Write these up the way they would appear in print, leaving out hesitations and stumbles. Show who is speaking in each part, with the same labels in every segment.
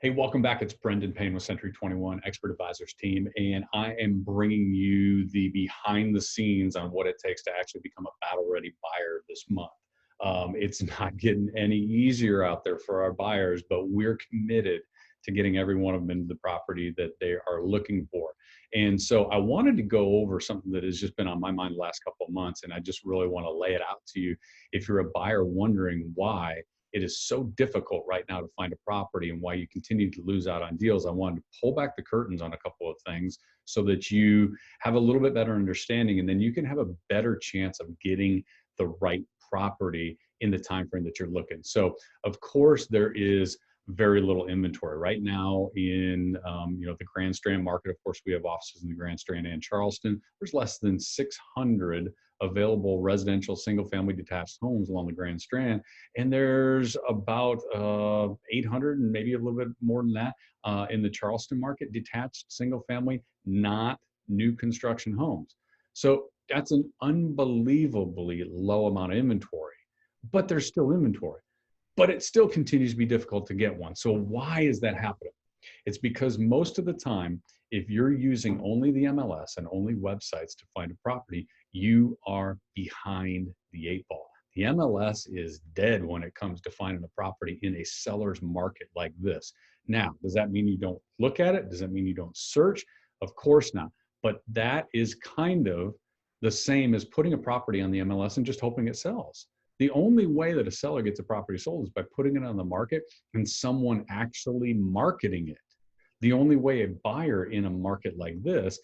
Speaker 1: Hey, welcome back. It's Brendan Payne with Century 21 Expert Advisors team, and I am bringing you the behind the scenes on what it takes to actually become a battle ready buyer this month. It's not getting any easier out there for our buyers, but we're committed to getting every one of them into the property that they are looking for. And so I wanted to go over something that has just been on my mind the last couple of months, and I just really want to lay it out to you. If you're a buyer wondering why it is so difficult right now to find a property and why you continue to lose out on deals, I wanted to pull back the curtains on a couple of things so that you have a little bit better understanding, and then you can have a better chance of getting the right property in the time frame that you're looking. So of course there is very little inventory right now in the Grand Strand market. Of course, we have offices in the Grand Strand and Charleston. There's less than 600 available residential single family detached homes along the Grand Strand, and there's about 800 and maybe a little bit more than that in the Charleston market, detached single family, not new construction homes. So that's an unbelievably low amount of inventory, but there's still inventory, but it still continues to be difficult to get one. So why is that happening? It's because most of the time, if you're using only the MLS and only websites to find a property, you are behind the eight ball. The MLS is dead when it comes to finding a property in a seller's market like this. Now, does that mean you don't look at it? Does that mean you don't search? Of course not. But that is kind of the same as putting a property on the MLS and just hoping it sells. The only way that a seller gets a property sold is by putting it on the market and someone actually marketing it. The only way a buyer in a market like this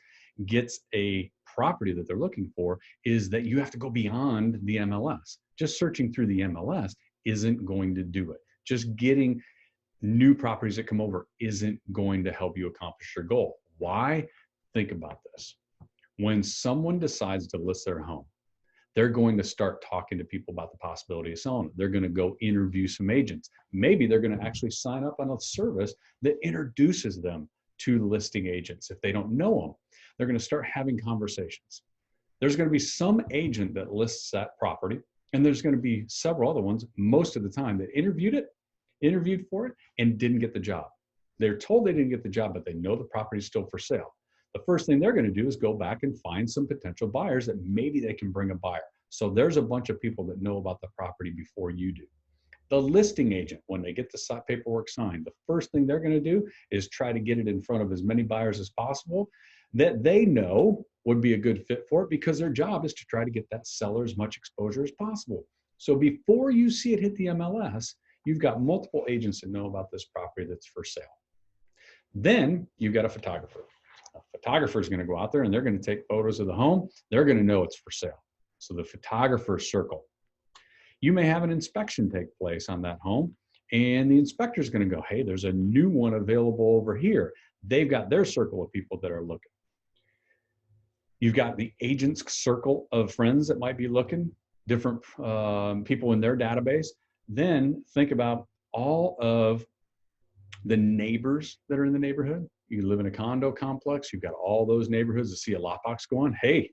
Speaker 1: gets a property that they're looking for is that you have to go beyond the MLS. Just searching through the MLS isn't going to do it. Just getting new properties that come over isn't going to help you accomplish your goal. Why? Think about this. When someone decides to list their home, they're going to start talking to people about the possibility of selling it. They're going to go interview some agents. Maybe they're going to actually sign up on a service that introduces them to listing agents. If they don't know them, they're going to start having conversations. There's going to be some agent that lists that property, and there's going to be several other ones most of the time that interviewed for it, and didn't get the job. They're told they didn't get the job, but they know the property is still for sale. The first thing they're going to do is go back and find some potential buyers that maybe they can bring a buyer. So there's a bunch of people that know about the property before you do. The listing agent, when they get the paperwork signed, the first thing they're going to do is try to get it in front of as many buyers as possible that they know would be a good fit for it, because their job is to try to get that seller as much exposure as possible. So before you see it hit the MLS, you've got multiple agents that know about this property that's for sale. Then you've got a photographer. A photographer is going to go out there and they're going to take photos of the home. They're going to know it's for sale. So the photographer's circle. You may have an inspection take place on that home, and the inspector is going to go, hey, there's a new one available over here. They've got their circle of people that are looking. You've got the agent's circle of friends that might be looking, different people in their database. Then think about all of the neighbors that are in the neighborhood. You live in a condo complex, you've got all those neighborhoods that see a lockbox going, hey,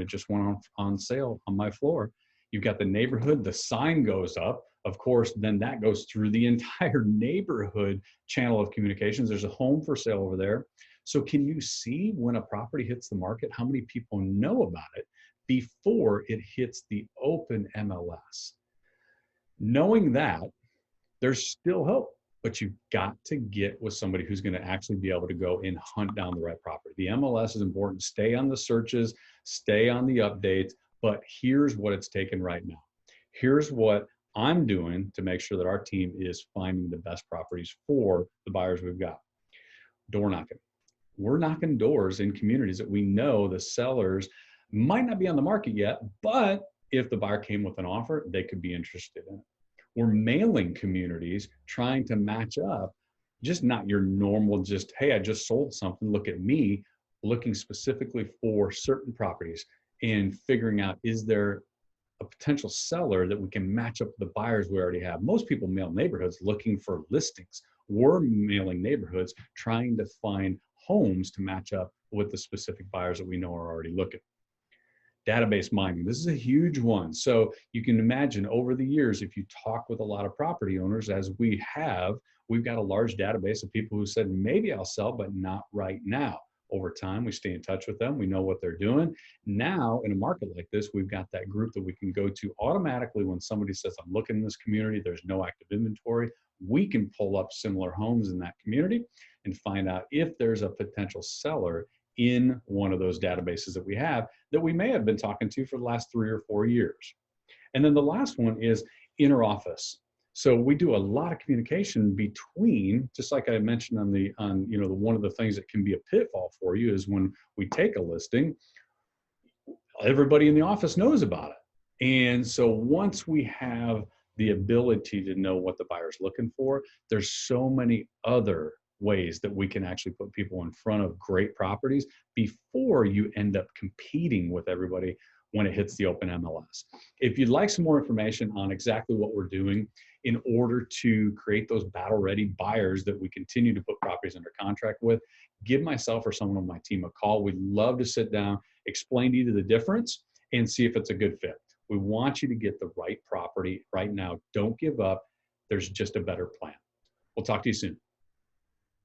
Speaker 1: just went on sale on my floor. You've got the neighborhood, the sign goes up. Of course, then that goes through the entire neighborhood channel of communications. There's a home for sale over there. So can you see when a property hits the market, how many people know about it before it hits the open MLS? Knowing that, there's still hope. But you've got to get with somebody who's going to actually be able to go and hunt down the right property. The MLS is important. Stay on the searches, stay on the updates, but here's what it's taken right now. Here's what I'm doing to make sure that our team is finding the best properties for the buyers we've got. Door knocking. We're knocking doors in communities that we know the sellers might not be on the market yet, but if the buyer came with an offer, they could be interested in it. We're mailing communities trying to match up, just not your normal, just, hey, I just sold something, look at me, looking specifically for certain properties and figuring out, is there a potential seller that we can match up with the buyers we already have? Most people mail neighborhoods looking for listings. We're mailing neighborhoods trying to find homes to match up with the specific buyers that we know are already looking. Database mining. This is a huge one. So you can imagine over the years, if you talk with a lot of property owners, as we have, we've got a large database of people who said, maybe I'll sell, but not right now. Over time, we stay in touch with them. We know what they're doing. Now, in a market like this, we've got that group that we can go to automatically when somebody says, I'm looking in this community, there's no active inventory. We can pull up similar homes in that community and find out if there's a potential seller in one of those databases that we have that we may have been talking to for the last 3 or 4 years. And then the last one is inner office. So we do a lot of communication between, just like I mentioned on one of the things that can be a pitfall for you is when we take a listing, everybody in the office knows about it. And so once we have the ability to know what the buyer's looking for, there's so many other ways that we can actually put people in front of great properties before you end up competing with everybody when it hits the open MLS. If you'd like some more information on exactly what we're doing in order to create those battle-ready buyers that we continue to put properties under contract with, give myself or someone on my team a call. We'd love to sit down, explain to you the difference, and see if it's a good fit. We want you to get the right property right now. Don't give up. There's just a better plan. We'll talk to you soon.